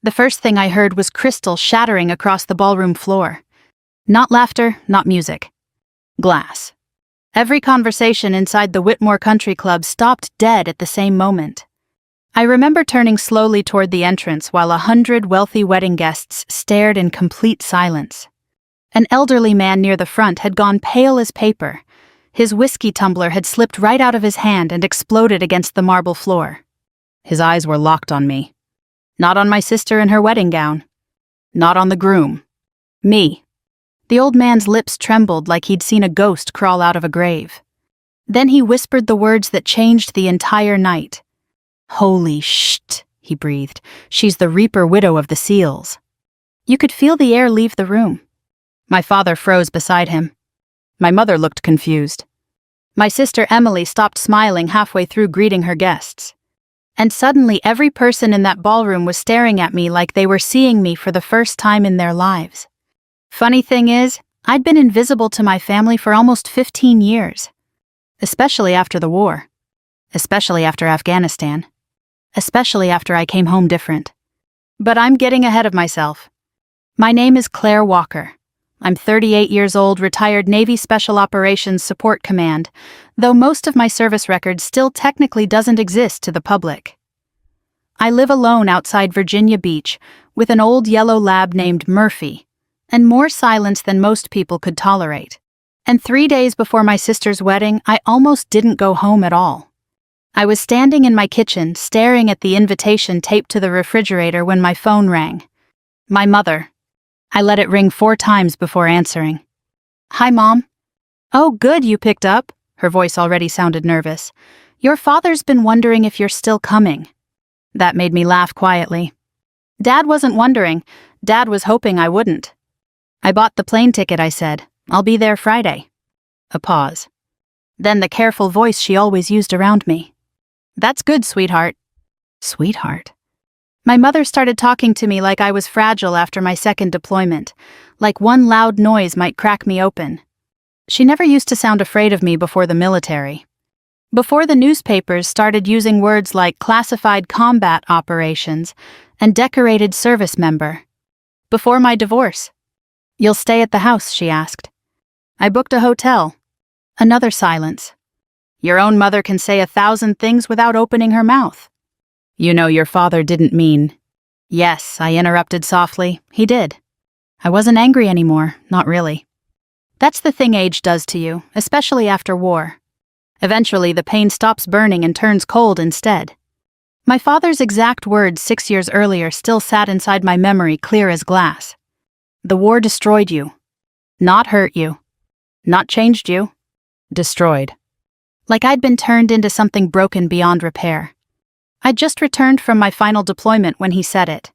The first thing I heard was crystal shattering across the ballroom floor. Not laughter, not music. Glass. Every conversation inside the Whitmore Country Club stopped dead at the same moment. I remember turning slowly toward the entrance while 100 wealthy wedding guests stared in complete silence. An elderly man near the front had gone pale as paper. His whiskey tumbler had slipped right out of his hand and exploded against the marble floor. His eyes were locked on me. Not on my sister in her wedding gown. Not on the groom. Me. The old man's lips trembled like he'd seen a ghost crawl out of a grave. Then he whispered the words that changed the entire night. "Holy shit," he breathed. "She's the Reaper widow of the Seals." You could feel the air leave the room. My father froze beside him. My mother looked confused. My sister Emily stopped smiling halfway through greeting her guests. And suddenly every person in that ballroom was staring at me like they were seeing me for the first time in their lives. Funny thing is, I'd been invisible to my family for almost 15 years. Especially after the war. Especially after Afghanistan. Especially after I came home different. But I'm getting ahead of myself. My name is Claire Walker. I'm 38 years old, retired Navy Special Operations Support Command, though most of my service record still technically doesn't exist to the public. I live alone outside Virginia Beach with an old yellow lab named Murphy, and more silence than most people could tolerate. And 3 days before my sister's wedding, I almost didn't go home at all. I was standing in my kitchen, staring at the invitation taped to the refrigerator when my phone rang. My mother. I let it ring 4 times before answering. "Hi, Mom." "Oh, good, you picked up." Her voice already sounded nervous. "Your father's been wondering if you're still coming." That made me laugh quietly. Dad wasn't wondering. Dad was hoping I wouldn't. "I bought the plane ticket," I said. "I'll be there Friday." A pause. Then the careful voice she always used around me. "That's good, sweetheart." Sweetheart? My mother started talking to me like I was fragile after my second deployment, like one loud noise might crack me open. She never used to sound afraid of me before the military. Before the newspapers started using words like classified combat operations and decorated service member. Before my divorce. "You'll stay at the house?" she asked. I booked a hotel. Another silence. Your own mother can say 1,000 things without opening her mouth. "You know your father didn't mean..." "Yes," I interrupted softly. "He did." I wasn't angry anymore, not really. That's the thing age does to you, especially after war. Eventually, the pain stops burning and turns cold instead. My father's exact words 6 years earlier still sat inside my memory clear as glass. The war destroyed you. Not hurt you. Not changed you. Destroyed. Like I'd been turned into something broken beyond repair. I'd just returned from my final deployment when he said it.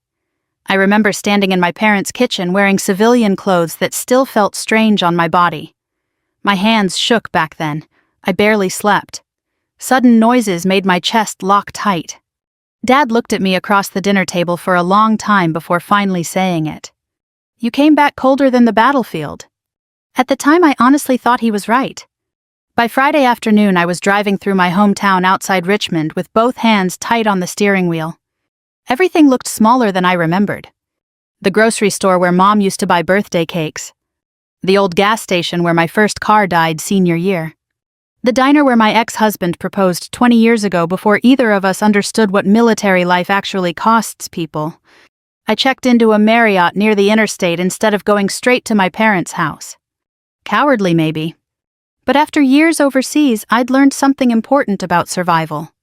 I remember standing in my parents' kitchen wearing civilian clothes that still felt strange on my body. My hands shook back then. I barely slept. Sudden noises made my chest lock tight. Dad looked at me across the dinner table for a long time before finally saying it. "You came back colder than the battlefield." At the time, I honestly thought he was right. By Friday afternoon, I was driving through my hometown outside Richmond with both hands tight on the steering wheel. Everything looked smaller than I remembered. The grocery store where Mom used to buy birthday cakes. The old gas station where my first car died senior year. The diner where my ex-husband proposed 20 years ago before either of us understood what military life actually costs people. I checked into a Marriott near the interstate instead of going straight to my parents' house. Cowardly, maybe. But after years overseas, I'd learned something important about survival.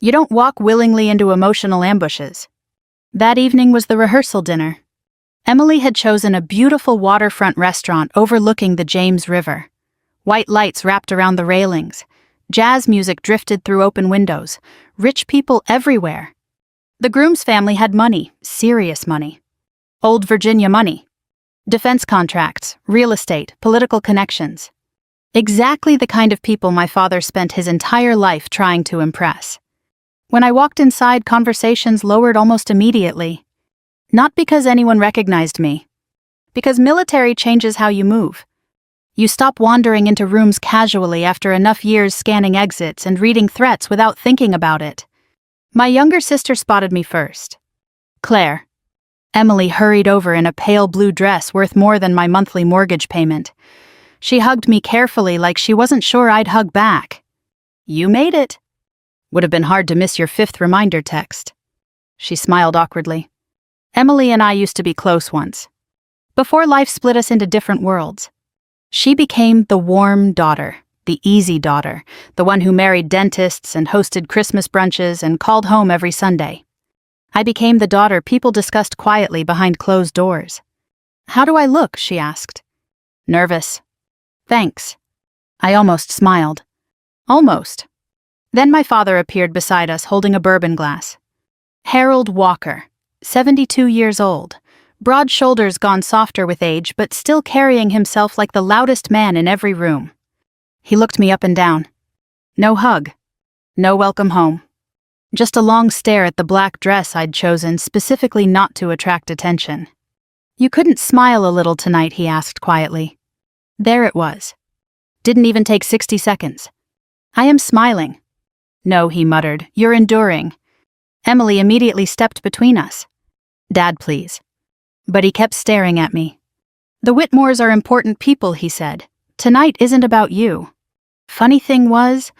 You don't walk willingly into emotional ambushes. That evening was the rehearsal dinner. Emily had chosen a beautiful waterfront restaurant overlooking the James River. White lights wrapped around the railings. Jazz music drifted through open windows. Rich people everywhere. The groom's family had money, serious money. Old Virginia money. Defense contracts, real estate, political connections. Exactly the kind of people my father spent his entire life trying to impress. When I walked inside, conversations lowered almost immediately. Not because anyone recognized me. Because military changes how you move. You stop wandering into rooms casually after enough years scanning exits and reading threats without thinking about it. My younger sister spotted me first. "Claire." Emily hurried over in a pale blue dress worth more than my monthly mortgage payment. She hugged me carefully like she wasn't sure I'd hug back. "You made it." "Would have been hard to miss your 5th reminder text." She smiled awkwardly. "Emily and I used to be close once. Before life split us into different worlds. She became the warm daughter, the easy daughter, the one who married dentists and hosted Christmas brunches and called home every Sunday. I became the daughter people discussed quietly behind closed doors." "How do I look?" she asked. "Nervous." "Thanks." I almost smiled. Almost. Then my father appeared beside us holding a bourbon glass. Harold Walker, 72 years old, broad shoulders gone softer with age but still carrying himself like the loudest man in every room. He looked me up and down. No hug. No welcome home. Just a long stare at the black dress I'd chosen specifically not to attract attention. "You couldn't smile a little tonight?" he asked quietly. There it was. Didn't even take 60 seconds. "I am smiling." "No," he muttered, "you're enduring." Emily immediately stepped between us. "Dad, please." But he kept staring at me. "The Whitmores are important people," he said. "Tonight isn't about you." Funny thing was,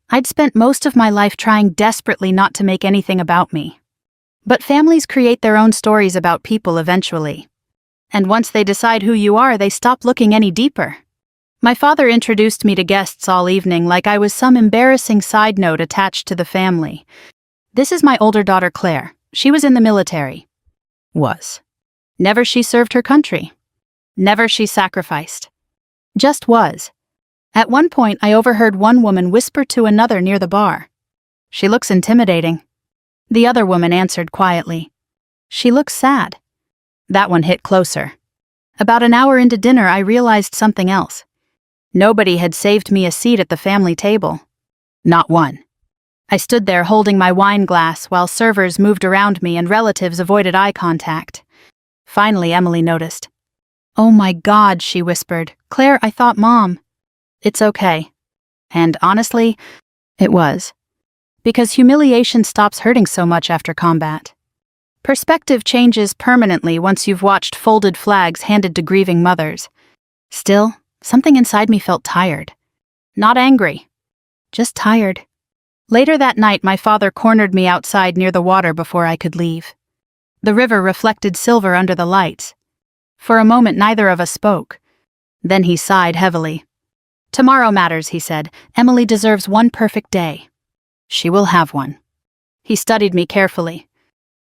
I'd spent most of my life trying desperately not to make anything about me. But families create their own stories about people eventually. And once they decide who you are, they stop looking any deeper. My father introduced me to guests all evening like I was some embarrassing side note attached to the family. "This is my older daughter Claire. She was in the military." Was. Never she served her country. Never she sacrificed. Just was. At one point, I overheard one woman whisper to another near the bar. "She looks intimidating." The other woman answered quietly. "She looks sad." That one hit closer. About an hour into dinner, I realized something else. Nobody had saved me a seat at the family table. Not one. I stood there holding my wine glass while servers moved around me and relatives avoided eye contact. Finally, Emily noticed. "Oh my God," she whispered. "Claire, I thought Mom." "It's okay." And honestly, it was. Because humiliation stops hurting so much after combat. Perspective changes permanently once you've watched folded flags handed to grieving mothers. Still, something inside me felt tired. Not angry. Just tired. Later that night, my father cornered me outside near the water before I could leave. The river reflected silver under the lights. For a moment, neither of us spoke. Then he sighed heavily. "Tomorrow matters," he said. "Emily deserves one perfect day." "She will have one." He studied me carefully.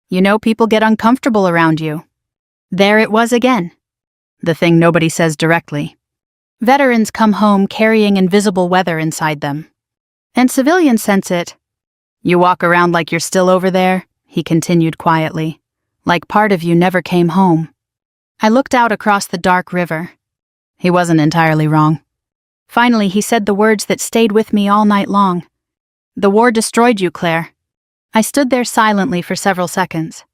"You know, people get uncomfortable around you." There it was again. The thing nobody says directly. Veterans come home carrying invisible weather inside them. And civilians sense it. "You walk around like you're still over there," he continued quietly. "Like part of you never came home." I looked out across the dark river. He wasn't entirely wrong. Finally, he said the words that stayed with me all night long. "The war destroyed you, Claire." I stood there silently for several seconds.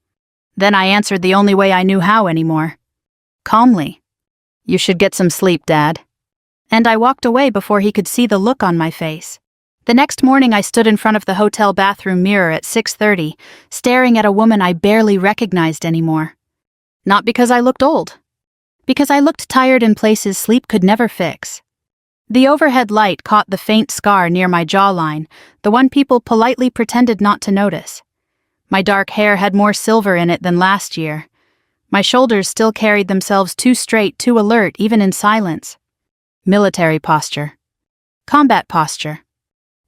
Then I answered the only way I knew how anymore. Calmly. "You should get some sleep, Dad." And I walked away before he could see the look on my face. The next morning I stood in front of the hotel bathroom mirror at 6:30, staring at a woman I barely recognized anymore. Not because I looked old. Because I looked tired in places sleep could never fix. The overhead light caught the faint scar near my jawline, the one people politely pretended not to notice. My dark hair had more silver in it than last year. My shoulders still carried themselves too straight, too alert, even in silence. Military posture. Combat posture.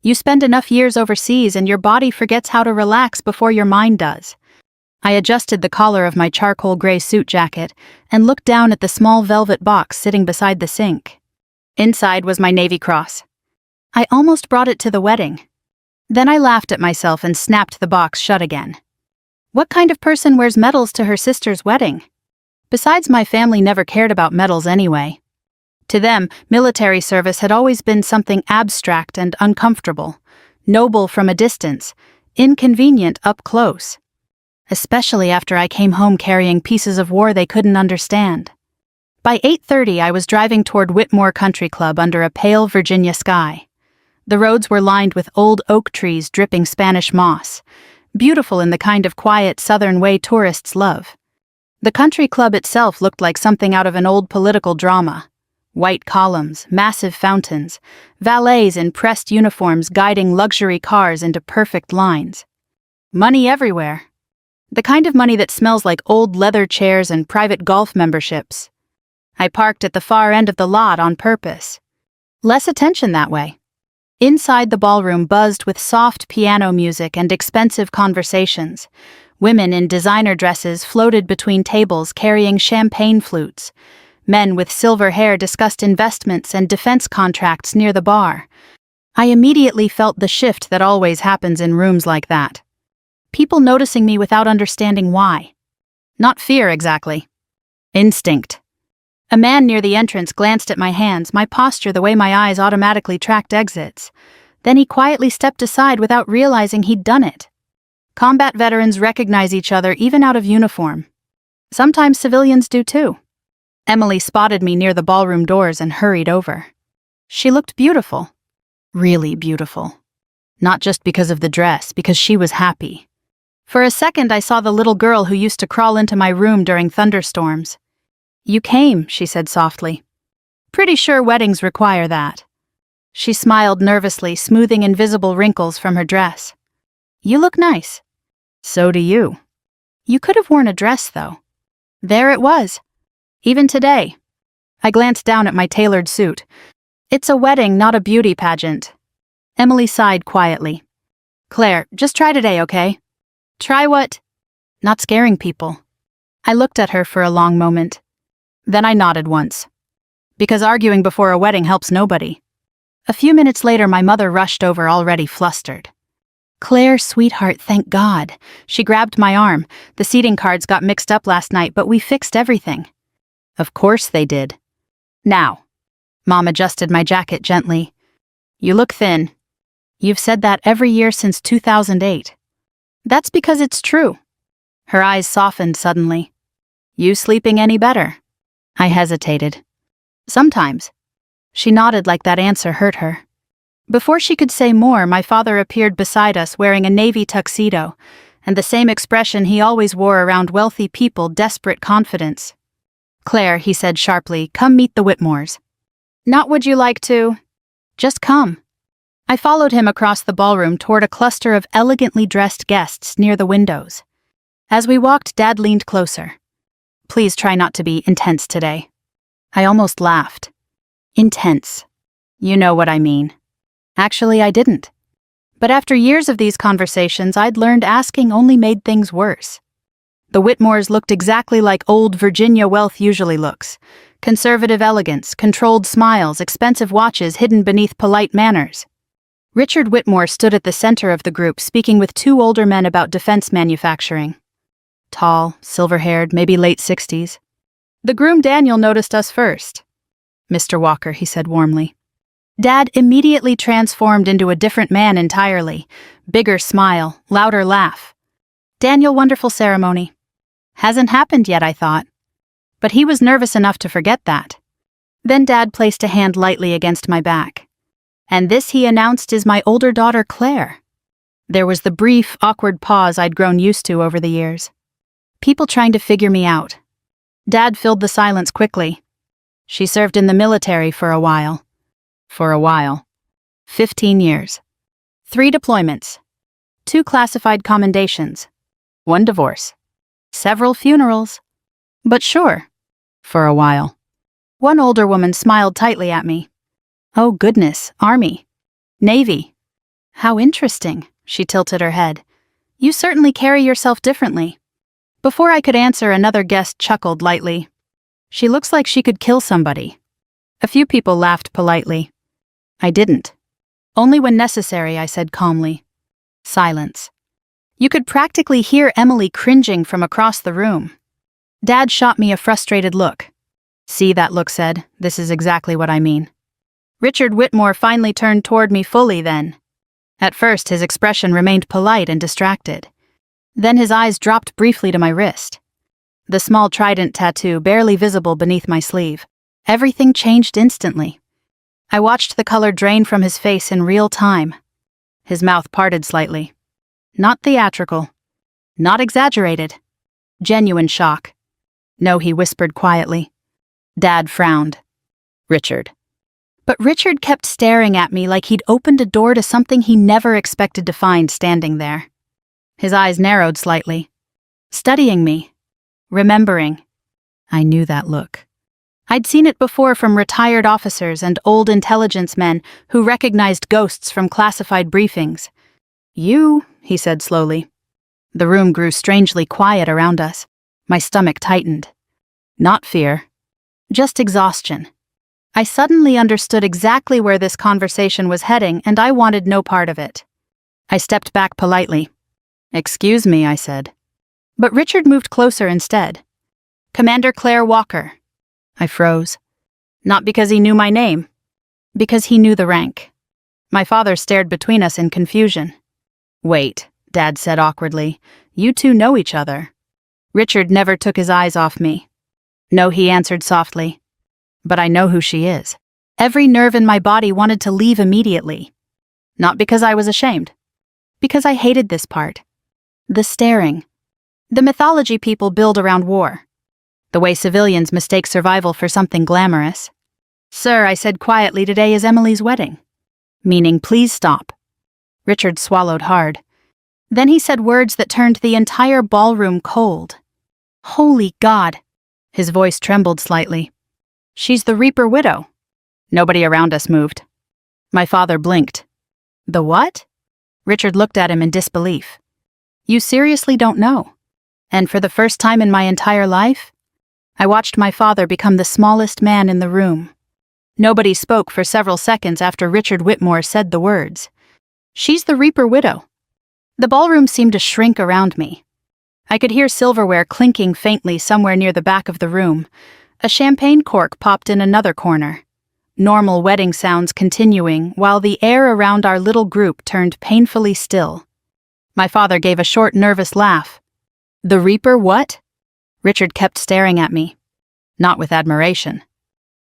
You spend enough years overseas and your body forgets how to relax before your mind does. I adjusted the collar of my charcoal gray suit jacket and looked down at the small velvet box sitting beside the sink. Inside was my Navy Cross. I almost brought it to the wedding. Then I laughed at myself and snapped the box shut again. What kind of person wears medals to her sister's wedding? Besides, my family never cared about medals anyway. To them, military service had always been something abstract and uncomfortable, noble from a distance, inconvenient up close. Especially after I came home carrying pieces of war they couldn't understand. By 8:30, I was driving toward Whitmore Country Club under a pale Virginia sky. The roads were lined with old oak trees dripping Spanish moss, beautiful in the kind of quiet southern way tourists love. The country club itself looked like something out of an old political drama. White columns, massive fountains, valets in pressed uniforms guiding luxury cars into perfect lines. Money everywhere. The kind of money that smells like old leather chairs and private golf memberships. I parked at the far end of the lot on purpose. Less attention that way. Inside the ballroom buzzed with soft piano music and expensive conversations. Women in designer dresses floated between tables carrying champagne flutes. Men with silver hair discussed investments and defense contracts near the bar. I immediately felt the shift that always happens in rooms like that. People noticing me without understanding why. Not fear, exactly. Instinct. A man near the entrance glanced at my hands, my posture, the way my eyes automatically tracked exits. Then he quietly stepped aside without realizing he'd done it. Combat veterans recognize each other even out of uniform. Sometimes civilians do too. Emily spotted me near the ballroom doors and hurried over. She looked beautiful. Really beautiful. Not just because of the dress, because she was happy. For a second I saw the little girl who used to crawl into my room during thunderstorms. "You came," she said softly. "Pretty sure weddings require that." She smiled nervously, smoothing invisible wrinkles from her dress. "You look nice." "So do you." "You could have worn a dress, though." There it was. Even today. I glanced down at my tailored suit. "It's a wedding, not a beauty pageant." Emily sighed quietly. "Claire, just try today, okay?" "Try what?" "Not scaring people." I looked at her for a long moment. Then I nodded once. Because arguing before a wedding helps nobody. A few minutes later, my mother rushed over, already flustered. "Claire, sweetheart, thank God." She grabbed my arm. "The seating cards got mixed up last night, but we fixed everything." "Of course they did." "Now." Mom adjusted my jacket gently. "You look thin." "You've said that every year since 2008. "That's because it's true." Her eyes softened suddenly. "You sleeping any better?" I hesitated. "Sometimes." She nodded like that answer hurt her. Before she could say more, my father appeared beside us wearing a navy tuxedo, and the same expression he always wore around wealthy people, desperate confidence. "Claire," he said sharply, "come meet the Whitmores." "Not would you like to?" "Just come." I followed him across the ballroom toward a cluster of elegantly dressed guests near the windows. As we walked, Dad leaned closer. "Please try not to be intense today." I almost laughed. Intense. You know what I mean. Actually, I didn't. But after years of these conversations, I'd learned asking only made things worse. The Whitmores looked exactly like old Virginia wealth usually looks. Conservative elegance, controlled smiles, expensive watches hidden beneath polite manners. Richard Whitmore stood at the center of the group, speaking with two older men about defense manufacturing. Tall, silver-haired, maybe late 60s. The groom Daniel noticed us first. "Mr. Walker," he said warmly. Dad immediately transformed into a different man entirely. Bigger smile, louder laugh. "Daniel, wonderful ceremony." Hasn't happened yet, I thought. But he was nervous enough to forget that. Then Dad placed a hand lightly against my back. "And this," he announced, "is my older daughter, Claire." There was the brief, awkward pause I'd grown used to over the years. People trying to figure me out. Dad filled the silence quickly. "She served in the military for a while." For a while. 15 years. 3 deployments. 2 classified commendations. 1 divorce. Several funerals. But sure. For a while. One older woman smiled tightly at me. "Oh goodness, Army. Navy. How interesting," she tilted her head. "You certainly carry yourself differently." Before I could answer, another guest chuckled lightly. "She looks like she could kill somebody." A few people laughed politely. I didn't. "Only when necessary," I said calmly. Silence. You could practically hear Emily cringing from across the room. Dad shot me a frustrated look. "See," that look said, "this is exactly what I mean." Richard Whitmore finally turned toward me fully then. At first, his expression remained polite and distracted. Then his eyes dropped briefly to my wrist. The small trident tattoo barely visible beneath my sleeve. Everything changed instantly. I watched the color drain from his face in real time. His mouth parted slightly. Not theatrical. Not exaggerated. Genuine shock. No, he whispered quietly. Dad frowned. Richard. But Richard kept staring at me like he'd opened a door to something he never expected to find standing there. His eyes narrowed slightly. Studying me. Remembering. I knew that look. I'd seen it before from retired officers and old intelligence men who recognized ghosts from classified briefings. You, he said slowly. The room grew strangely quiet around us. My stomach tightened. Not fear. Just exhaustion. I suddenly understood exactly where this conversation was heading, and I wanted no part of it. I stepped back politely. Excuse me, I said. But Richard moved closer instead. Commander Claire Walker. I froze. Not because he knew my name. Because he knew the rank. My father stared between us in confusion. Wait, Dad said awkwardly. You two know each other. Richard never took his eyes off me. No, he answered softly. But I know who she is. Every nerve in my body wanted to leave immediately. Not because I was ashamed. Because I hated this part. The staring. The mythology people build around war. The way civilians mistake survival for something glamorous. Sir, I said quietly, today is Emily's wedding. Meaning, please stop. Richard swallowed hard. Then he said words that turned the entire ballroom cold. Holy God! His voice trembled slightly. She's the Reaper widow. Nobody around us moved. My father blinked. The what? Richard looked at him in disbelief. You seriously don't know? And for the first time in my entire life, I watched my father become the smallest man in the room. Nobody spoke for several seconds after Richard Whitmore said the words. She's the Reaper widow. The ballroom seemed to shrink around me. I could hear silverware clinking faintly somewhere near the back of the room. A champagne cork popped in another corner. Normal wedding sounds continuing while the air around our little group turned painfully still. My father gave a short, nervous laugh. The Reaper what? Richard kept staring at me. Not with admiration.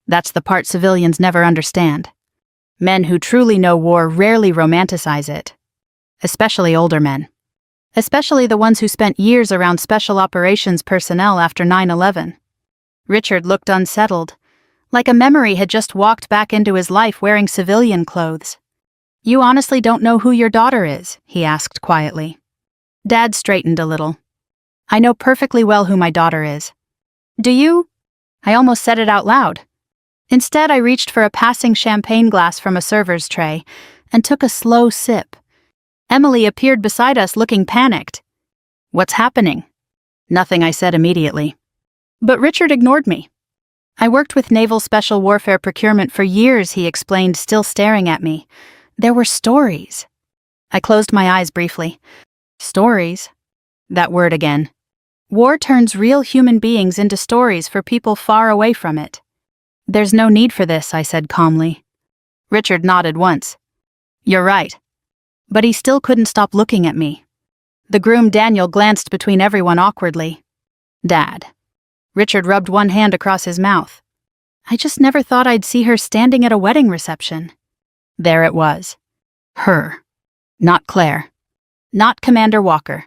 That's the part civilians never understand. Men who truly know war rarely romanticize it. Especially older men. Especially the ones who spent years around special operations personnel after 9/11. Richard looked unsettled, like a memory had just walked back into his life wearing civilian clothes. You honestly don't know who your daughter is? He asked quietly. Dad straightened a little. I know perfectly well who my daughter is. Do you? I almost said it out loud. Instead, I reached for a passing champagne glass from a server's tray and took a slow sip. Emily appeared beside us looking panicked. What's happening? Nothing, I said immediately. But Richard ignored me. I worked with Naval Special Warfare Procurement for years, he explained, still staring at me. There were stories. I closed my eyes briefly. Stories? That word again. War turns real human beings into stories for people far away from it. There's no need for this, I said calmly. Richard nodded once. You're right. But he still couldn't stop looking at me. The groom Daniel glanced between everyone awkwardly. Dad. Richard rubbed one hand across his mouth. I just never thought I'd see her standing at a wedding reception. There it was. Her. Not Claire. Not Commander Walker.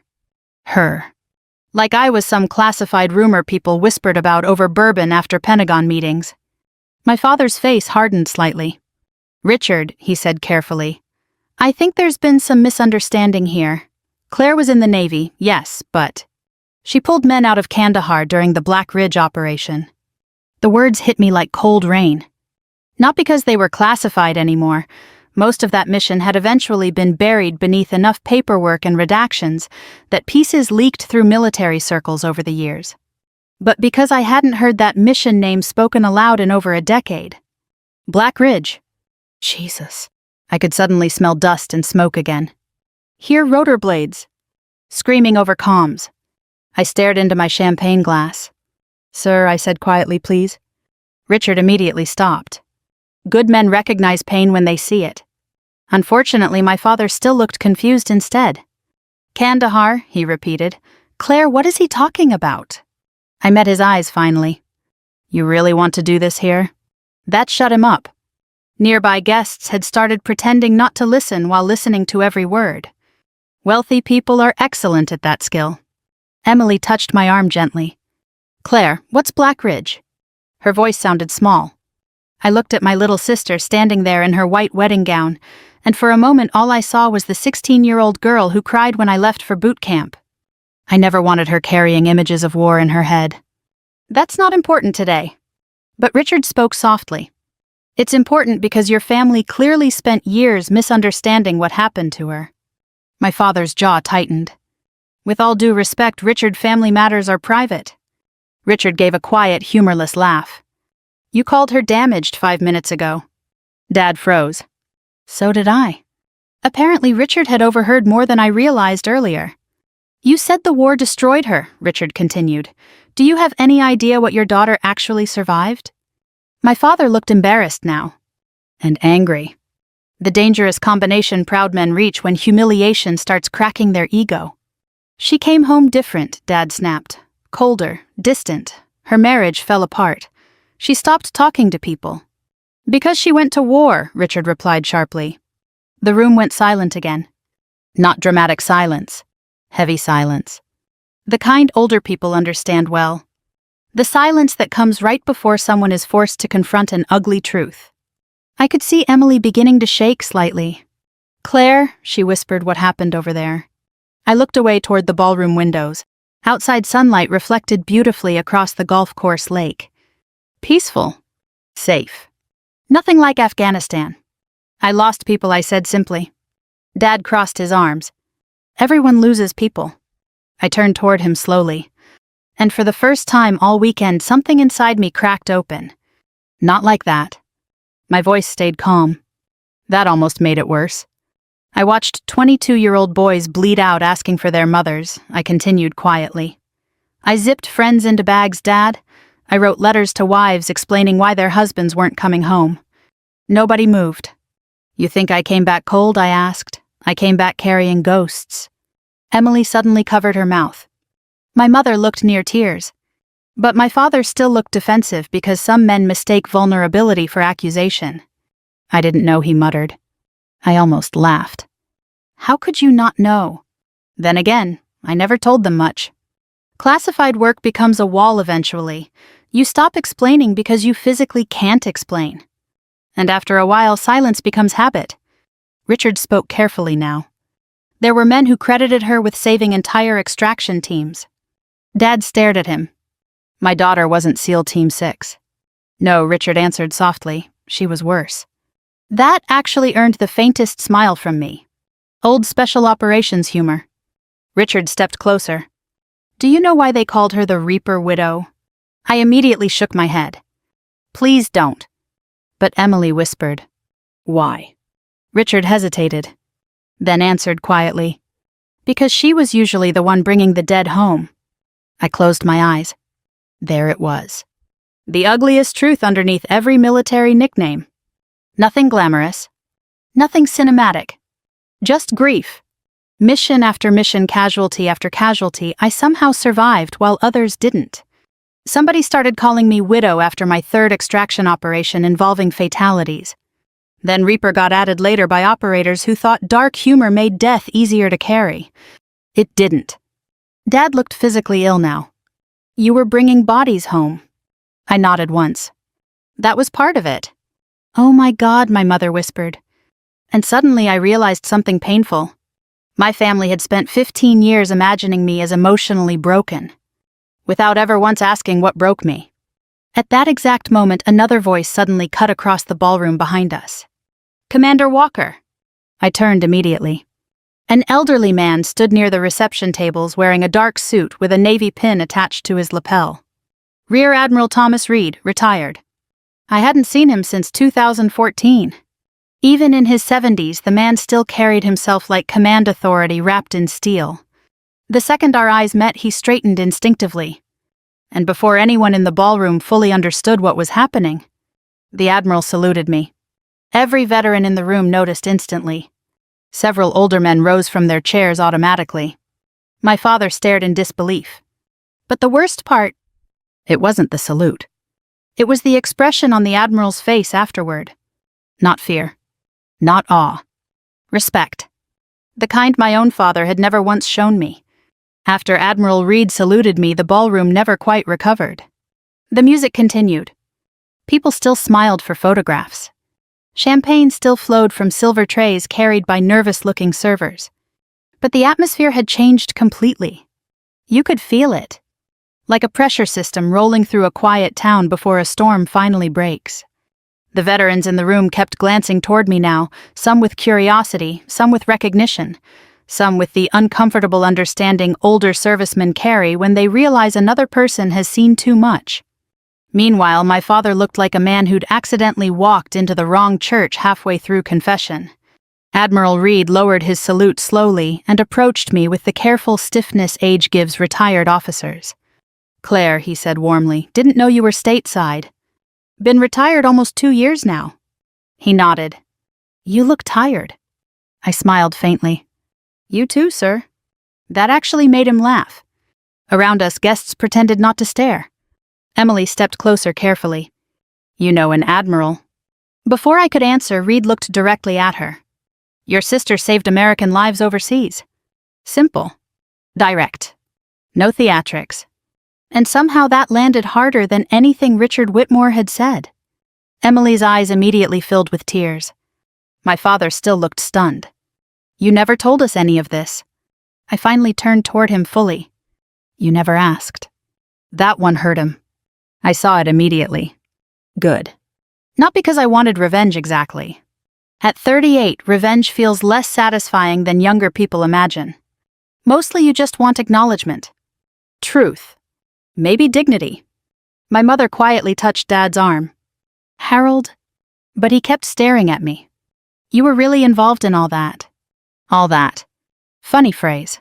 Her. Like I was some classified rumor people whispered about over bourbon after Pentagon meetings. My father's face hardened slightly. Richard, he said carefully, I think there's been some misunderstanding here. Claire was in the Navy, yes, but she pulled men out of Kandahar during the Black Ridge operation. The words hit me like cold rain. Not because they were classified anymore. Most of that mission had eventually been buried beneath enough paperwork and redactions that pieces leaked through military circles over the years. But because I hadn't heard that mission name spoken aloud in over a decade. Black Ridge. Jesus. I could suddenly smell dust and smoke again. Hear rotor blades. Screaming over comms. I stared into my champagne glass. Sir, I said quietly, please. Richard immediately stopped. Good men recognize pain when they see it. Unfortunately, my father still looked confused instead. Kandahar, he repeated. Claire, what is he talking about? I met his eyes finally. You really want to do this here? That shut him up. Nearby guests had started pretending not to listen while listening to every word. Wealthy people are excellent at that skill. Emily touched my arm gently. Claire, what's Black Ridge? Her voice sounded small. I looked at my little sister standing there in her white wedding gown, and for a moment all I saw was the 16-year-old girl who cried when I left for boot camp. I never wanted her carrying images of war in her head. That's not important today. But Richard spoke softly. It's important because your family clearly spent years misunderstanding what happened to her. My father's jaw tightened. With all due respect, Richard, family matters are private. Richard gave a quiet, humorless laugh. You called her damaged 5 minutes ago. Dad froze. So did I. Apparently Richard had overheard more than I realized earlier. You said the war destroyed her, Richard continued. Do you have any idea what your daughter actually survived? My father looked embarrassed now. And angry. The dangerous combination proud men reach when humiliation starts cracking their ego. She came home different, Dad snapped. Colder, distant. Her marriage fell apart. She stopped talking to people. Because she went to war, Richard replied sharply. The room went silent again. Not dramatic silence. Heavy silence. The kind older people understand well. The silence that comes right before someone is forced to confront an ugly truth. I could see Emily beginning to shake slightly. Claire, she whispered what happened over there. I looked away toward the ballroom windows. Outside sunlight reflected beautifully across the golf course lake. Peaceful. Safe. Nothing like Afghanistan. I lost people, I said simply. Dad crossed his arms. Everyone loses people. I turned toward him slowly. And for the first time all weekend, something inside me cracked open. Not like that. My voice stayed calm. That almost made it worse. I watched 22-year-old boys bleed out asking for their mothers. I continued quietly. I zipped friends into bags, Dad. I wrote letters to wives explaining why their husbands weren't coming home. Nobody moved. You think I came back cold? I asked. I came back carrying ghosts. Emily suddenly covered her mouth. My mother looked near tears. But my father still looked defensive because some men mistake vulnerability for accusation. I didn't know, he muttered. I almost laughed. How could you not know? Then again, I never told them much. Classified work becomes a wall eventually. You stop explaining because you physically can't explain. And after a while, silence becomes habit. Richard spoke carefully now. There were men who credited her with saving entire extraction teams. Dad stared at him. My daughter wasn't SEAL Team 6. No, Richard answered softly. She was worse. That actually earned the faintest smile from me. Old special operations humor. Richard stepped closer. Do you know why they called her the Reaper Widow? I immediately shook my head. Please don't. But Emily whispered. Why? Richard hesitated, then answered quietly. Because she was usually the one bringing the dead home. I closed my eyes. There it was. The ugliest truth underneath every military nickname. Nothing glamorous. Nothing cinematic. Just grief. Mission after mission, casualty after casualty, I somehow survived while others didn't. Somebody started calling me Widow after my third extraction operation involving fatalities. Then Reaper got added later by operators who thought dark humor made death easier to carry. It didn't. Dad looked physically ill now. You were bringing bodies home. I nodded once. That was part of it. Oh my God, my mother whispered. And suddenly I realized something painful. My family had spent 15 years imagining me as emotionally broken, without ever once asking what broke me. At that exact moment, another voice suddenly cut across the ballroom behind us. Commander Walker. I turned immediately. An elderly man stood near the reception tables wearing a dark suit with a navy pin attached to his lapel. Rear Admiral Thomas Reed, retired. I hadn't seen him since 2014. Even in his 70s, the man still carried himself like command authority wrapped in steel. The second our eyes met, he straightened instinctively. And before anyone in the ballroom fully understood what was happening, the Admiral saluted me. Every veteran in the room noticed instantly. Several older men rose from their chairs automatically. My father stared in disbelief. But the worst part, it wasn't the salute. It was the expression on the Admiral's face afterward. Not fear. Not awe. Respect. The kind my own father had never once shown me. After Admiral Reed saluted me, the ballroom never quite recovered. The music continued. People still smiled for photographs. Champagne still flowed from silver trays carried by nervous-looking servers. But the atmosphere had changed completely. You could feel it, like a pressure system rolling through a quiet town before a storm finally breaks. The veterans in the room kept glancing toward me now, some with curiosity, some with recognition, some with the uncomfortable understanding older servicemen carry when they realize another person has seen too much. Meanwhile, my father looked like a man who'd accidentally walked into the wrong church halfway through confession. Admiral Reed lowered his salute slowly and approached me with the careful stiffness age gives retired officers. "Claire," he said warmly, "didn't know you were stateside. Been retired almost 2 years now." He nodded. "You look tired." I smiled faintly. "You too, sir." That actually made him laugh. Around us, guests pretended not to stare. Emily stepped closer carefully. "You know an admiral." Before I could answer, Reed looked directly at her. "Your sister saved American lives overseas." Simple. Direct. No theatrics. And somehow that landed harder than anything Richard Whitmore had said. Emily's eyes immediately filled with tears. My father still looked stunned. "You never told us any of this." I finally turned toward him fully. "You never asked." That one hurt him. I saw it immediately. Good. Not because I wanted revenge exactly. At 38, revenge feels less satisfying than younger people imagine. Mostly you just want acknowledgement. Truth. Maybe dignity. My mother quietly touched Dad's arm. "Harold?" But he kept staring at me. "You were really involved in all that." All that. Funny phrase.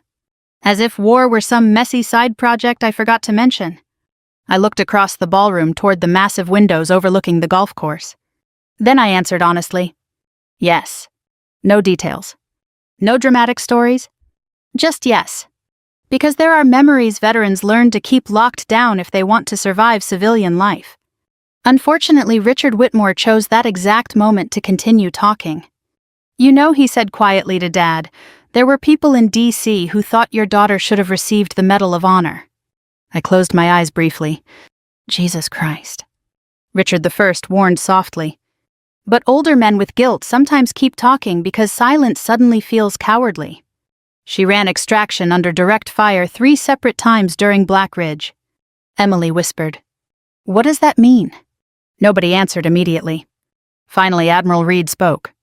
As if war were some messy side project I forgot to mention. I looked across the ballroom toward the massive windows overlooking the golf course. Then I answered honestly. Yes. No details. No dramatic stories. Just yes. Because there are memories veterans learn to keep locked down if they want to survive civilian life. Unfortunately, Richard Whitmore chose that exact moment to continue talking. "You know," he said quietly to Dad, "there were people in D.C. who thought your daughter should have received the Medal of Honor." I closed my eyes briefly. Jesus Christ. Richard I warned softly. But older men with guilt sometimes keep talking because silence suddenly feels cowardly. She ran extraction under direct fire 3 separate times during Black Ridge. Emily whispered. "What does that mean?" Nobody answered immediately. Finally, Admiral Reed spoke.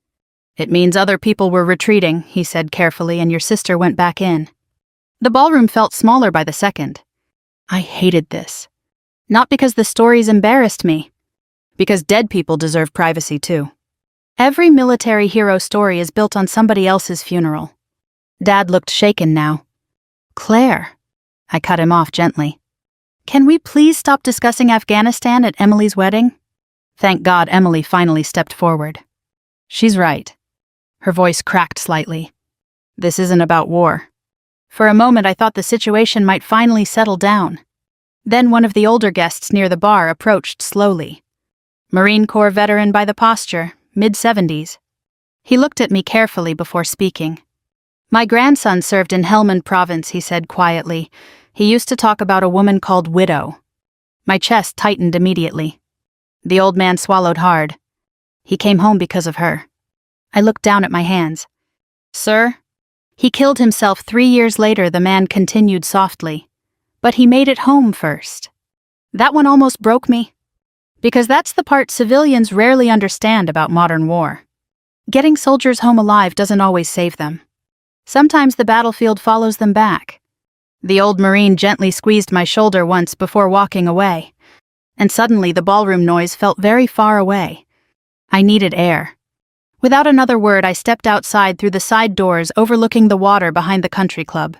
"It means other people were retreating," he said carefully, "and your sister went back in." The ballroom felt smaller by the second. I hated this. Not because the stories embarrassed me. Because dead people deserve privacy too. Every military hero story is built on somebody else's funeral. Dad looked shaken now. "Claire." I cut him off gently. "Can we please stop discussing Afghanistan at Emily's wedding?" Thank God Emily finally stepped forward. "She's right." Her voice cracked slightly. "This isn't about war." For a moment I thought the situation might finally settle down. Then one of the older guests near the bar approached slowly. Marine Corps veteran by the posture, mid-70s. He looked at me carefully before speaking. "My grandson served in Helmand Province," he said quietly. "He used to talk about a woman called Widow." My chest tightened immediately. The old man swallowed hard. "He came home because of her." I looked down at my hands. "Sir?" "He killed himself 3 years later," the man continued softly. "But he made it home first." That one almost broke me. Because that's the part civilians rarely understand about modern war. Getting soldiers home alive doesn't always save them. Sometimes the battlefield follows them back. The old Marine gently squeezed my shoulder once before walking away. And suddenly the ballroom noise felt very far away. I needed air. Without another word, I stepped outside through the side doors overlooking the water behind the country club.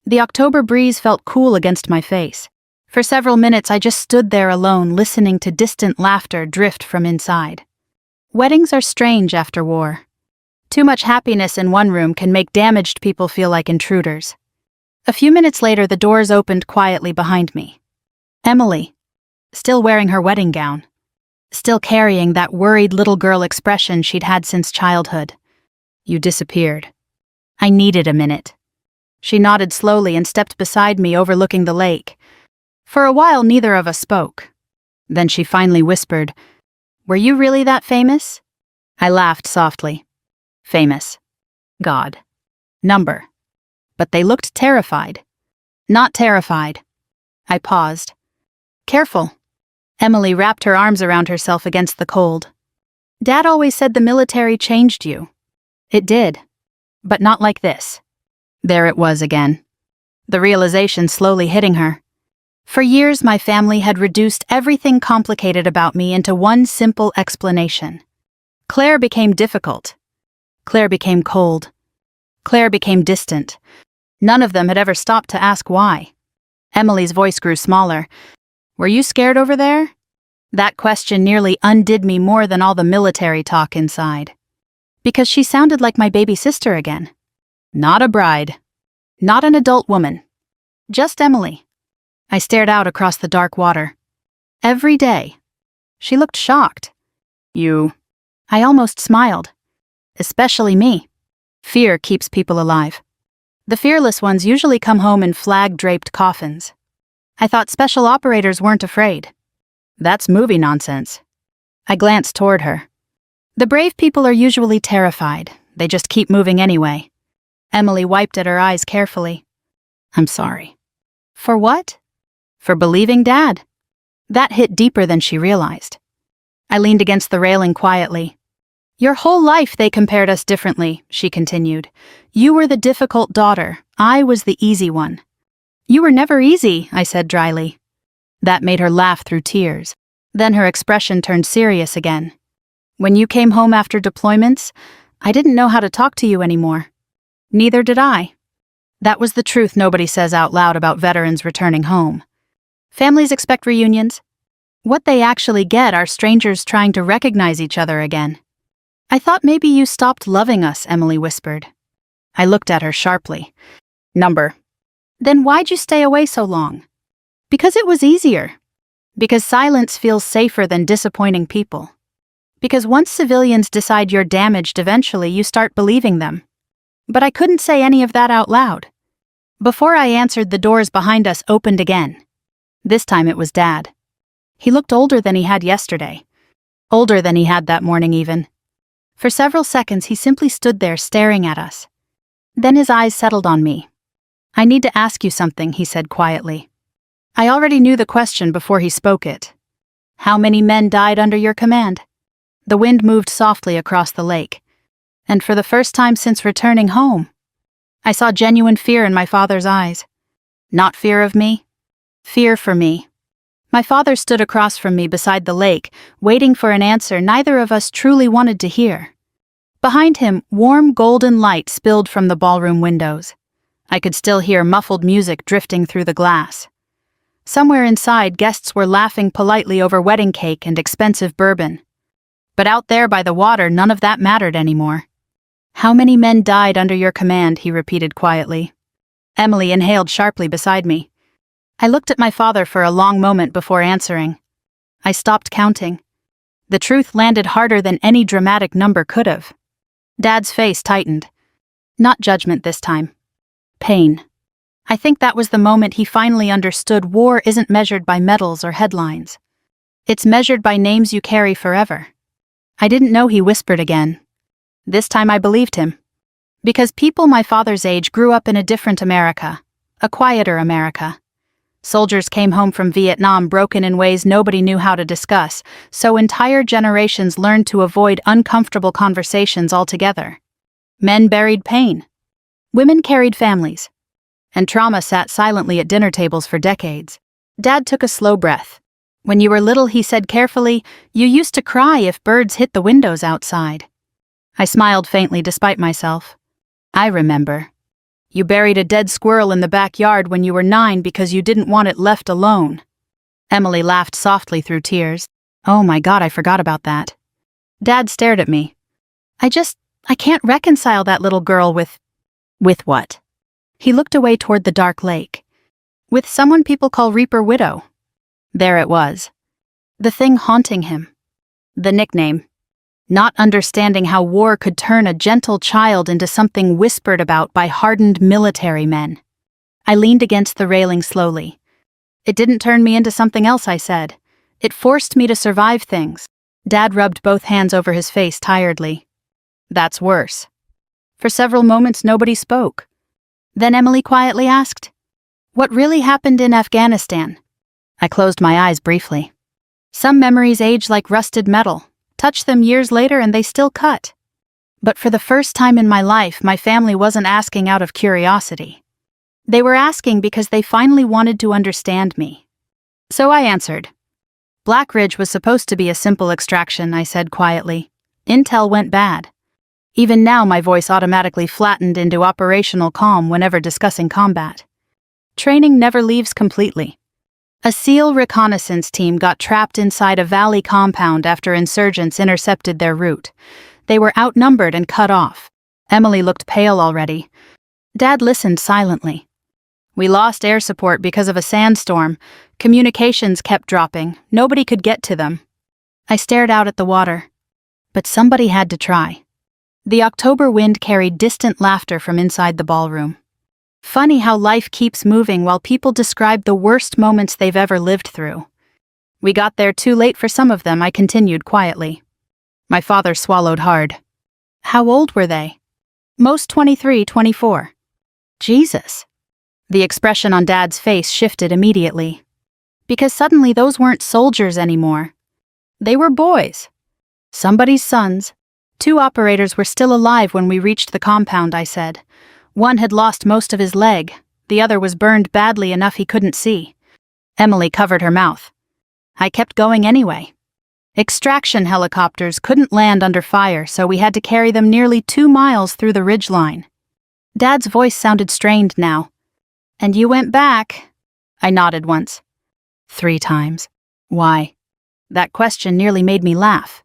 The October breeze felt cool against my face. For several minutes I just stood there alone, listening to distant laughter drift from inside. Weddings are strange after war. Too much happiness in one room can make damaged people feel like intruders. A few minutes later, the doors opened quietly behind me. Emily, still wearing her wedding gown. Still carrying that worried little girl expression she'd had since childhood. "You disappeared." I needed a minute. She nodded slowly and stepped beside me, overlooking the lake. For a while, neither of us spoke. Then she finally whispered, "Were you really that famous?" I laughed softly. Famous. God. Number. But they looked terrified. Not terrified. I paused. Careful. Emily wrapped her arms around herself against the cold. Dad always said the military changed you. It did. But not like this. There it was again. The realization slowly hitting her. For years, my family had reduced everything complicated about me into one simple explanation. Claire became difficult. Claire became cold. Claire became distant. None of them had ever stopped to ask why. Emily's voice grew smaller. Were you scared over there? That question nearly undid me more than all the military talk inside. Because she sounded like my baby sister again. Not a bride. Not an adult woman. Just Emily. I stared out across the dark water. Every day. She looked shocked. You. I almost smiled. Especially me. Fear keeps people alive. The fearless ones usually come home in flag-draped coffins. I thought special operators weren't afraid. That's movie nonsense. I glanced toward her. The brave people are usually terrified. They just keep moving anyway. Emily wiped at her eyes carefully. I'm sorry. For what? For believing Dad. That hit deeper than she realized. I leaned against the railing quietly. Your whole life they compared us differently, she continued. You were the difficult daughter. I was the easy one. You were never easy, I said dryly. That made her laugh through tears. Then her expression turned serious again. When you came home after deployments, I didn't know how to talk to you anymore. Neither did I. That was the truth nobody says out loud about veterans returning home. Families expect reunions. What they actually get are strangers trying to recognize each other again. I thought maybe you stopped loving us, Emily whispered. I looked at her sharply. Number. Then why'd you stay away so long? Because it was easier. Because silence feels safer than disappointing people. Because once civilians decide you're damaged, eventually you start believing them. But I couldn't say any of that out loud. Before I answered, the doors behind us opened again. This time it was Dad. He looked older than he had yesterday. Older than he had that morning even. For several seconds he simply stood there staring at us. Then his eyes settled on me. I need to ask you something, he said quietly. I already knew the question before he spoke it. How many men died under your command? The wind moved softly across the lake. And for the first time since returning home, I saw genuine fear in my father's eyes. Not fear of me. Fear for me. My father stood across from me beside the lake, waiting for an answer neither of us truly wanted to hear. Behind him, warm golden light spilled from the ballroom windows. I could still hear muffled music drifting through the glass. Somewhere inside, guests were laughing politely over wedding cake and expensive bourbon. But out there by the water, none of that mattered anymore. How many men died under your command, he repeated quietly. Emily inhaled sharply beside me. I looked at my father for a long moment before answering. I stopped counting. The truth landed harder than any dramatic number could have. Dad's face tightened. Not judgment this time. Pain. I think that was the moment he finally understood war isn't measured by medals or headlines. It's measured by names you carry forever. I didn't know he whispered again. This time I believed him. Because people my father's age grew up in a different America. A quieter America. Soldiers came home from Vietnam broken in ways nobody knew how to discuss, so entire generations learned to avoid uncomfortable conversations altogether. Men buried pain. Women carried families. And trauma sat silently at dinner tables for decades. Dad took a slow breath. When you were little, he said carefully, you used to cry if birds hit the windows outside. I smiled faintly despite myself. I remember. You buried a dead squirrel in the backyard when you were 9 because you didn't want it left alone. Emily laughed softly through tears. Oh my God, I forgot about that. Dad stared at me. I can't reconcile that little girl with what? He looked away toward the dark lake. With someone people call Reaper Widow. There it was. The thing haunting him. The nickname. not understanding how war could turn a gentle child into something whispered about by hardened military men. I leaned against the railing slowly. It didn't turn me into something else, I said. It forced me to survive things. Dad rubbed both hands over his face tiredly. That's worse. For several moments, nobody spoke. Then Emily quietly asked, "What really happened in Afghanistan?" I closed my eyes briefly. Some memories age like rusted metal. Touch them years later and they still cut. But for the first time in my life, my family wasn't asking out of curiosity. They were asking because they finally wanted to understand me. So I answered. Black Ridge was supposed to be a simple extraction, I said quietly. Intel went bad. Even now my voice automatically flattened into operational calm whenever discussing combat. Training never leaves completely. A SEAL reconnaissance team got trapped inside a valley compound after insurgents intercepted their route. They were outnumbered and cut off. Emily looked pale already. Dad listened silently. We lost air support because of a sandstorm. Communications kept dropping. Nobody could get to them. I stared out at the water. But somebody had to try. The October wind carried distant laughter from inside the ballroom. Funny how life keeps moving while people describe the worst moments they've ever lived through. We got there too late for some of them, I continued quietly. My father swallowed hard. How old were they? Most 23, 24. Jesus. The expression on Dad's face shifted immediately. Because suddenly those weren't soldiers anymore. They were boys. Somebody's sons. 2 operators were still alive when we reached the compound, I said. One had lost most of his leg. The other was burned badly enough he couldn't see. Emily covered her mouth. I kept going anyway. Extraction helicopters couldn't land under fire, so we had to carry them nearly 2 miles through the ridgeline. Dad's voice sounded strained now. And you went back? I nodded once. 3 times. Why? That question nearly made me laugh.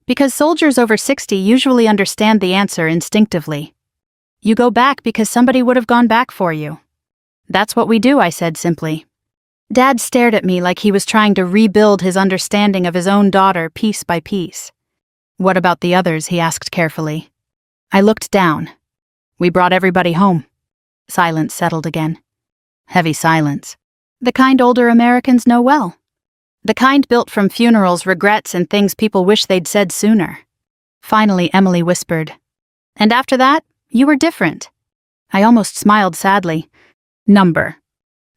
Because soldiers over 60 usually understand the answer instinctively. You go back because somebody would have gone back for you. That's what we do, I said simply. Dad stared at me like he was trying to rebuild his understanding of his own daughter piece by piece. What about the others? He asked carefully. I looked down. We brought everybody home. Silence settled again. Heavy silence. The kind older Americans know well. The kind built from funerals, regrets, and things people wish they'd said sooner. Finally, Emily whispered. And after that, you were different. I almost smiled sadly. Number.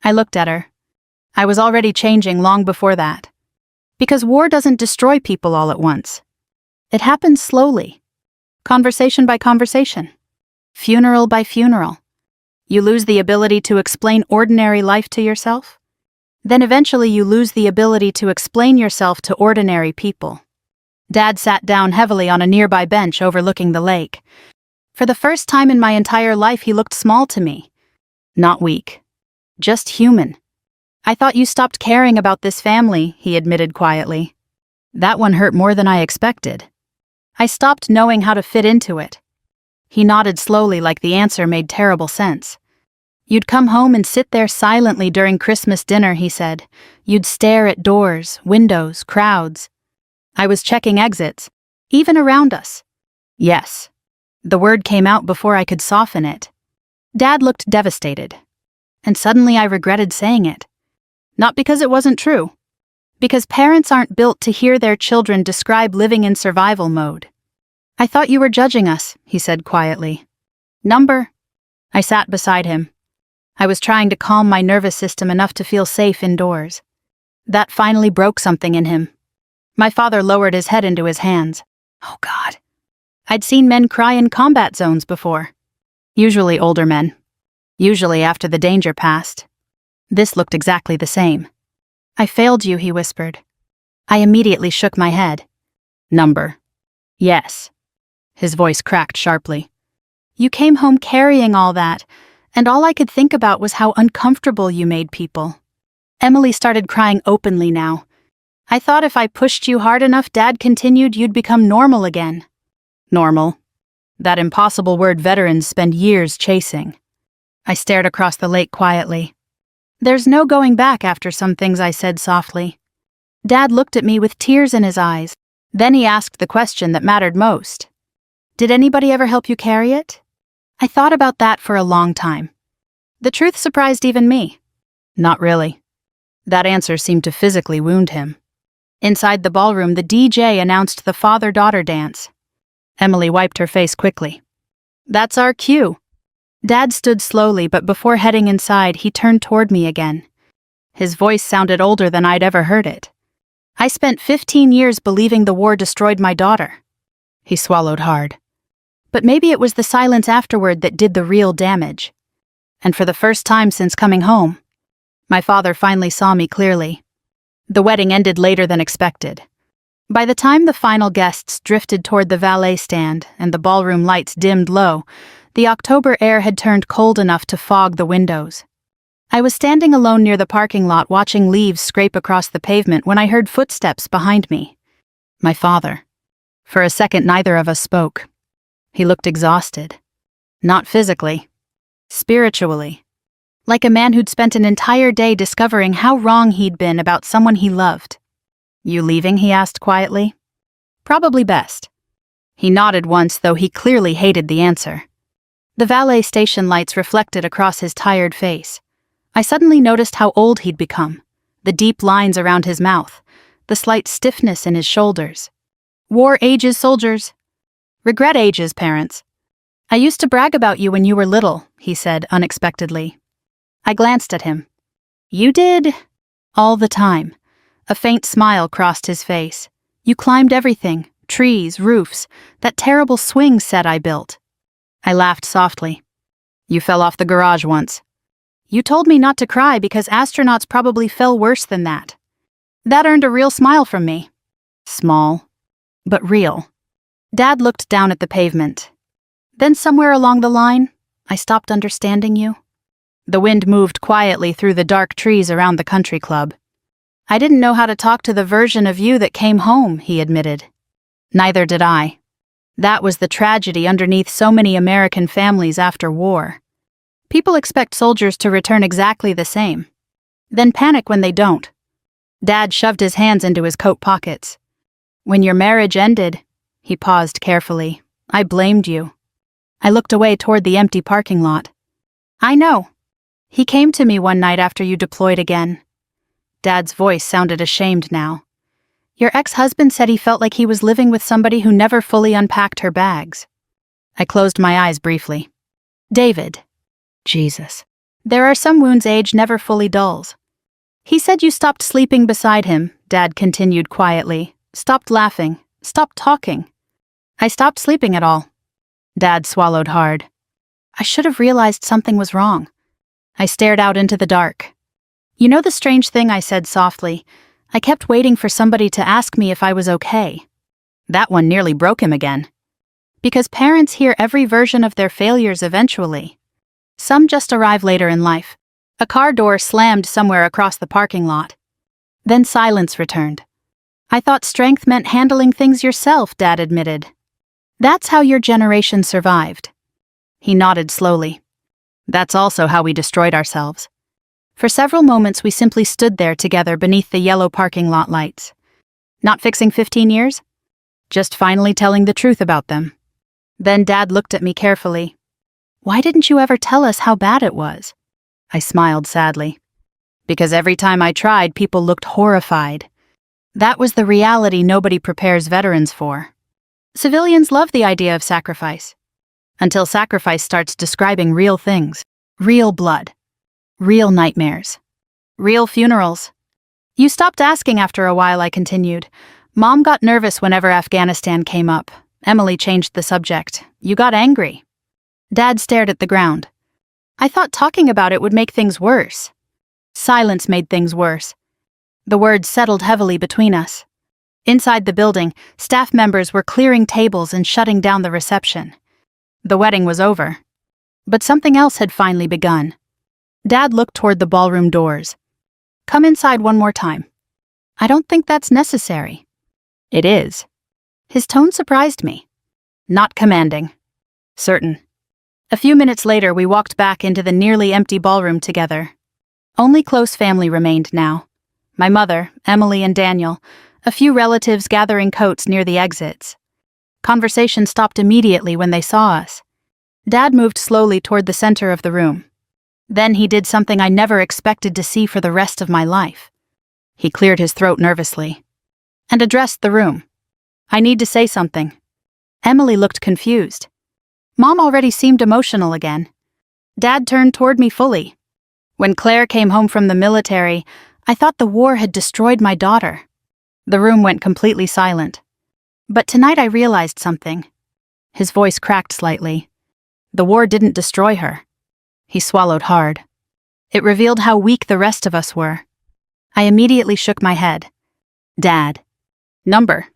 I looked at her. I was already changing long before that. Because war doesn't destroy people all at once. It happens slowly. Conversation by conversation. Funeral by funeral. You lose the ability to explain ordinary life to yourself. Then eventually you lose the ability to explain yourself to ordinary people. Dad sat down heavily on a nearby bench overlooking the lake. For the first time in my entire life, he looked small to me. Not weak. Just human. I thought you stopped caring about this family, he admitted quietly. That one hurt more than I expected. I stopped knowing how to fit into it. He nodded slowly like the answer made terrible sense. You'd come home and sit there silently during Christmas dinner, he said. You'd stare at doors, windows, crowds. I was checking exits, even around us. Yes. The word came out before I could soften it. Dad looked devastated. And suddenly I regretted saying it. Not because it wasn't true. Because parents aren't built to hear their children describe living in survival mode. I thought you were judging us, he said quietly. Number. I sat beside him. I was trying to calm my nervous system enough to feel safe indoors. That finally broke something in him. My father lowered his head into his hands. Oh God. I'd seen men cry in combat zones before. Usually older men. Usually after the danger passed. This looked exactly the same. I failed you, he whispered. I immediately shook my head. Number. Yes. His voice cracked sharply. You came home carrying all that, and all I could think about was how uncomfortable you made people. Emily started crying openly now. I thought if I pushed you hard enough, Dad continued, you'd become normal again. Normal. That impossible word veterans spend years chasing. I stared across the lake quietly. There's no going back after some things, I said softly. Dad looked at me with tears in his eyes. Then he asked the question that mattered most. Did anybody ever help you carry it? I thought about that for a long time. The truth surprised even me. Not really. That answer seemed to physically wound him. Inside the ballroom, the DJ announced the father-daughter dance. Emily wiped her face quickly. That's our cue. Dad stood slowly, but before heading inside, he turned toward me again. His voice sounded older than I'd ever heard it. I spent 15 years believing the war destroyed my daughter. He swallowed hard. But maybe it was the silence afterward that did the real damage. And for the first time since coming home, my father finally saw me clearly. The wedding ended later than expected. By the time the final guests drifted toward the valet stand and the ballroom lights dimmed low, the October air had turned cold enough to fog the windows. I was standing alone near the parking lot watching leaves scrape across the pavement when I heard footsteps behind me. My father. For a second, neither of us spoke. He looked exhausted. Not physically. Spiritually. Like a man who'd spent an entire day discovering how wrong he'd been about someone he loved. You leaving? He asked quietly. Probably best. He nodded once, though he clearly hated the answer. The valet station lights reflected across his tired face. I suddenly noticed how old he'd become, the deep lines around his mouth, the slight stiffness in his shoulders. War ages soldiers. Regret ages parents. I used to brag about you when you were little, he said unexpectedly. I glanced at him. You did? All the time. A faint smile crossed his face. You climbed everything, trees, roofs, that terrible swing set I built. I laughed softly. You fell off the garage once. You told me not to cry because astronauts probably fell worse than that. That earned a real smile from me. Small, but real. Dad looked down at the pavement. Then somewhere along the line, I stopped understanding you. The wind moved quietly through the dark trees around the country club. I didn't know how to talk to the version of you that came home, he admitted. Neither did I. That was the tragedy underneath so many American families after war. People expect soldiers to return exactly the same, then panic when they don't. Dad shoved his hands into his coat pockets. When your marriage ended, he paused carefully, I blamed you. I looked away toward the empty parking lot. I know. He came to me one night after you deployed again. Dad's voice sounded ashamed now. Your ex-husband said he felt like he was living with somebody who never fully unpacked her bags. I closed my eyes briefly. David. Jesus. There are some wounds age never fully dulls. He said you stopped sleeping beside him, Dad continued quietly. Stopped laughing. Stopped talking. I stopped sleeping at all. Dad swallowed hard. I should have realized something was wrong. I stared out into the dark. You know the strange thing, I said softly. I kept waiting for somebody to ask me if I was okay. That one nearly broke him again. Because parents hear every version of their failures eventually. Some just arrive later in life. A car door slammed somewhere across the parking lot. Then silence returned. I thought strength meant handling things yourself, Dad admitted. That's how your generation survived. He nodded slowly. That's also how we destroyed ourselves. For several moments we simply stood there together beneath the yellow parking lot lights. Not fixing 15 years? Just finally telling the truth about them. Then Dad looked at me carefully. Why didn't you ever tell us how bad it was? I smiled sadly. Because every time I tried, people looked horrified. That was the reality nobody prepares veterans for. Civilians love the idea of sacrifice. Until sacrifice starts describing real things. Real blood. Real nightmares. Real funerals. You stopped asking after a while, I continued. Mom got nervous whenever Afghanistan came up. Emily changed the subject. You got angry. Dad stared at the ground. I thought talking about it would make things worse. Silence made things worse. The words settled heavily between us. Inside the building, staff members were clearing tables and shutting down the reception. The wedding was over. But something else had finally begun. Dad looked toward the ballroom doors. Come inside one more time. I don't think that's necessary. It is. His tone surprised me. Not commanding. Certain. A few minutes later, we walked back into the nearly empty ballroom together. Only close family remained now. My mother, Emily, and Daniel, A few relatives gathering coats near the exits. Conversation stopped immediately when they saw us. Dad moved slowly toward the center of the room. Then he did something I never expected to see for the rest of my life. He cleared his throat nervously and addressed the room. "I need to say something." Emily looked confused. Mom already seemed emotional again. Dad turned toward me fully. "When Claire came home from the military, I thought the war had destroyed my daughter." The room went completely silent. "But tonight I realized something." His voice cracked slightly. "The war didn't destroy her." He swallowed hard. "It revealed how weak the rest of us were." I immediately shook my head. "Dad." "Number."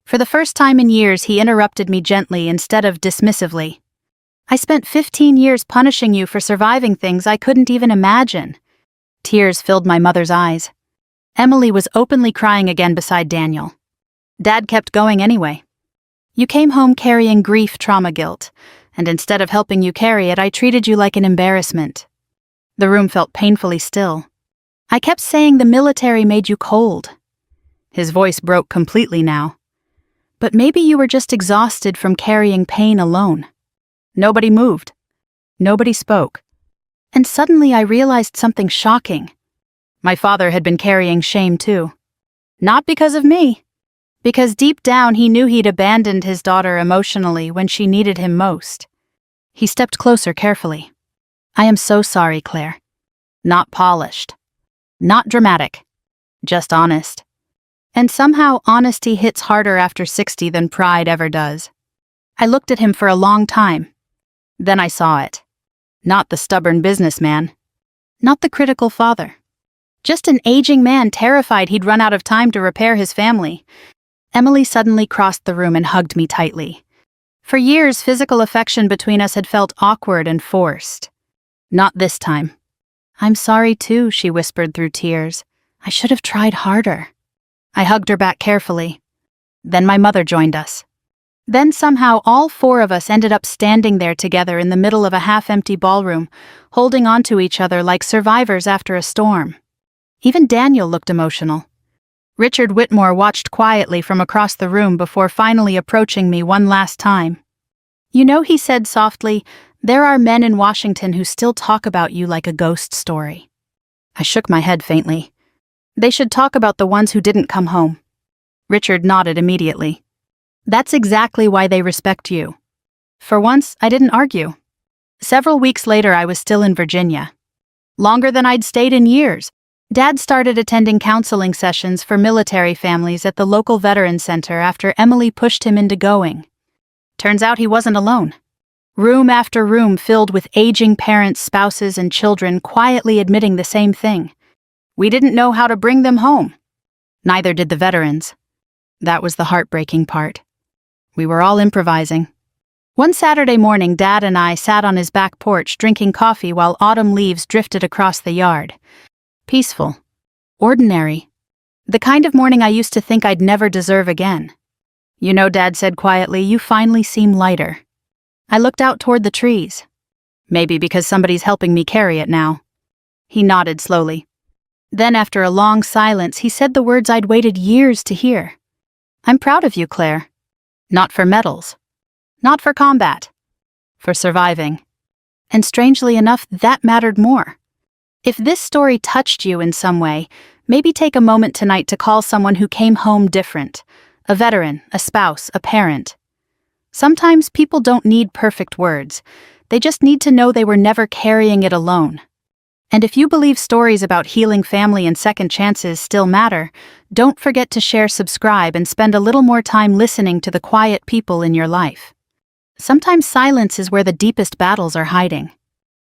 For the first time in years, he interrupted me gently instead of dismissively. "I spent 15 years punishing you for surviving things I couldn't even imagine." Tears filled my mother's eyes. Emily was openly crying again beside Daniel. Dad kept going anyway. "You came home carrying grief, trauma, guilt, and instead of helping you carry it, I treated you like an embarrassment." The room felt painfully still. "I kept saying the military made you cold." His voice broke completely now. "But maybe you were just exhausted from carrying pain alone." Nobody moved. Nobody spoke. And suddenly I realized something shocking. My father had been carrying shame too. Not because of me. Because deep down he knew he'd abandoned his daughter emotionally when she needed him most. He stepped closer carefully. "I am so sorry, Claire." Not polished. Not dramatic. Just honest. And somehow honesty hits harder after 60 than pride ever does. I looked at him for a long time. Then I saw it. Not the stubborn businessman. Not the critical father. Just an aging man terrified he'd run out of time to repair his family. Emily suddenly crossed the room and hugged me tightly. For years, physical affection between us had felt awkward and forced. Not this time. "I'm sorry too," she whispered through tears. "I should have tried harder." I hugged her back carefully. Then my mother joined us. Then somehow all four of us ended up standing there together in the middle of a half-empty ballroom, holding onto each other like survivors after a storm. Even Daniel looked emotional. Richard Whitmore watched quietly from across the room before finally approaching me one last time. "You know," he said softly, "there are men in Washington who still talk about you like a ghost story." I shook my head faintly. "They should talk about the ones who didn't come home." Richard nodded immediately. "That's exactly why they respect you." For once, I didn't argue. Several weeks later, I was still in Virginia. Longer than I'd stayed in years. Dad started attending counseling sessions for military families at the local veteran center after Emily pushed him into going. Turns out he wasn't alone. Room after room filled with aging parents, spouses, and children quietly admitting the same thing. We didn't know how to bring them home. Neither did the veterans. That was the heartbreaking part. We were all improvising. One Saturday morning, Dad and I sat on his back porch drinking coffee while autumn leaves drifted across the yard. Peaceful. Ordinary. The kind of morning I used to think I'd never deserve again. "You know," Dad said quietly, "you finally seem lighter." I looked out toward the trees. "Maybe because somebody's helping me carry it now." He nodded slowly. Then, after a long silence, he said the words I'd waited years to hear. "I'm proud of you, Claire. Not for medals. Not for combat. For surviving." And strangely enough, that mattered more. If this story touched you in some way, maybe take a moment tonight to call someone who came home different. A veteran, a spouse, a parent. Sometimes people don't need perfect words. They just need to know they were never carrying it alone. And if you believe stories about healing family and second chances still matter, don't forget to share, subscribe, and spend a little more time listening to the quiet people in your life. Sometimes silence is where the deepest battles are hiding.